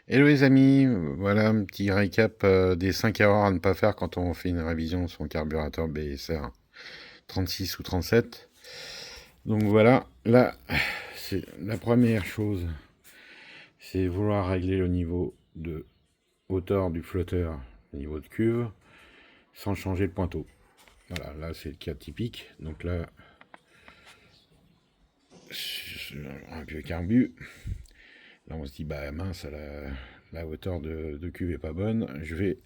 Hello les amis, voilà un petit récap des 5 erreurs à ne pas faire quand on fait une révision sur son carburateur BSR 36 ou 37. Donc voilà, là, c'est la première chose, c'est vouloir régler le niveau de hauteur du flotteur, le niveau de cuve, sans changer le pointeau. Voilà, là c'est le cas typique. Donc là, un vieux carbu. Là on se dit, bah mince, la hauteur de cuve est pas bonne, je vais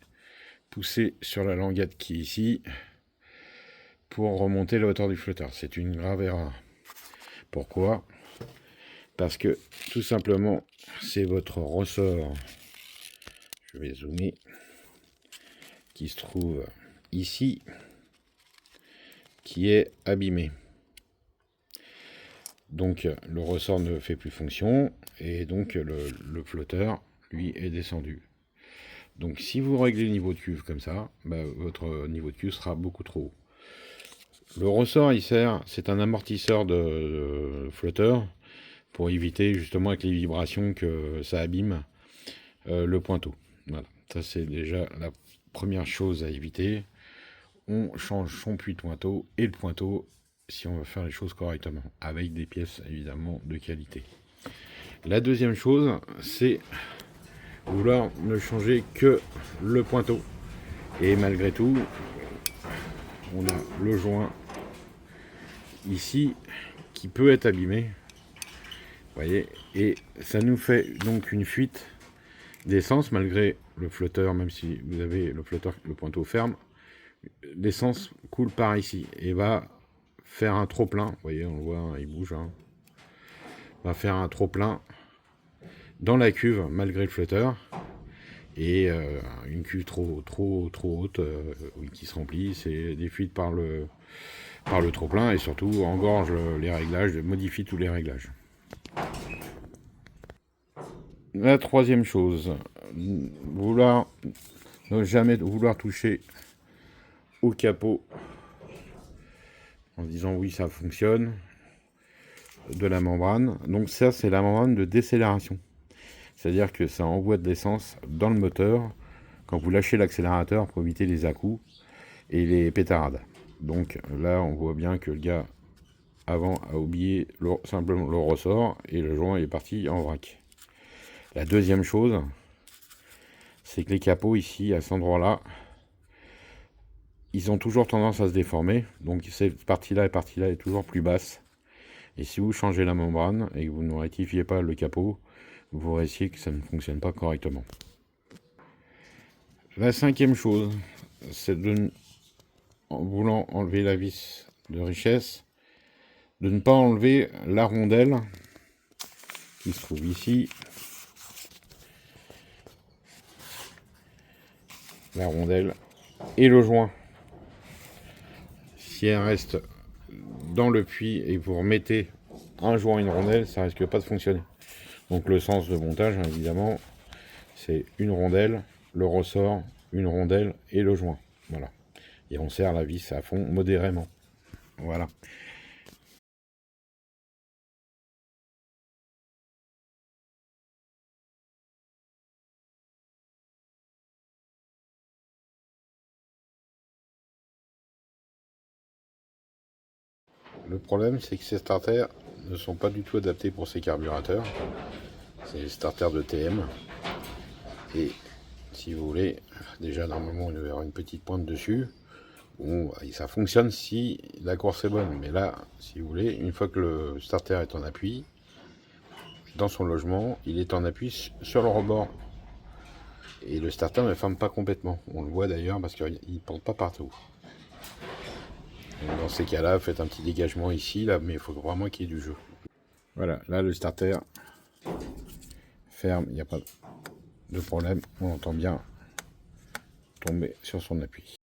pousser sur la languette qui est ici pour remonter la hauteur du flotteur. C'est une grave erreur. Pourquoi? Parce que tout simplement, c'est votre ressort, je vais zoomer, qui se trouve ici, qui est abîmé. Donc le ressort ne fait plus fonction et donc le flotteur, lui, est descendu. Donc si vous réglez le niveau de cuve comme ça, bah, votre niveau de cuve sera beaucoup trop haut. Le ressort, il sert, c'est un amortisseur de flotteur pour éviter justement avec les vibrations que ça abîme le pointeau. Voilà, ça c'est déjà la première chose à éviter. On change son puits de pointeau et le pointeau si on veut faire les choses correctement, avec des pièces évidemment de qualité. La deuxième chose, c'est vouloir ne changer que le pointeau. Et malgré tout, on a le joint ici qui peut être abîmé. Vous voyez, et ça nous fait donc une fuite d'essence malgré le flotteur, même si vous avez le flotteur, le pointeau ferme, l'essence coule par ici et va faire un trop plein. Vous voyez, on le voit, hein, il bouge. Hein. Va faire un trop plein dans la cuve malgré le flotteur et une cuve trop haute qui se remplit, c'est des fuites par le trop plein et surtout engorge les réglages, modifie tous les réglages. La troisième chose, ne jamais vouloir toucher au capot en disant oui ça fonctionne de la membrane. Donc ça c'est la membrane de décélération. C'est-à-dire que ça envoie de l'essence dans le moteur quand vous lâchez l'accélérateur pour éviter les à-coups et les pétarades. Donc là on voit bien que le gars avant a oublié simplement le ressort et le joint est parti en vrac. La deuxième chose, c'est que les capots ici, à cet endroit-là, ils ont toujours tendance à se déformer. Donc cette partie-là est toujours plus basse. Et si vous changez la membrane et que vous ne rectifiez pas le capot, vous risquez que ça ne fonctionne pas correctement. La cinquième chose, c'est en voulant enlever la vis de richesse, de ne pas enlever la rondelle qui se trouve ici. La rondelle et le joint. Si elle reste dans le puits et que vous remettez un joint et une rondelle, ça risque pas de fonctionner. Donc le sens de montage, hein, évidemment, c'est une rondelle, le ressort, une rondelle et le joint. Voilà. Et on serre la vis à fond modérément. Voilà. Le problème, c'est que ces starters ne sont pas du tout adaptés pour ces carburateurs. C'est des starters de TM. Et si vous voulez, déjà normalement il doit y avoir une petite pointe dessus. Bon, ça fonctionne si la course est bonne. Mais là, si vous voulez, une fois que le starter est en appui, dans son logement, il est en appui sur le rebord. Et le starter ne ferme pas complètement. On le voit d'ailleurs parce qu'il ne porte pas partout. Donc dans ces cas-là, faites un petit dégagement ici, là, mais il faut vraiment qu'il y ait du jeu. Voilà, là le starter ferme, il n'y a pas de problème. On entend bien tomber sur son appui.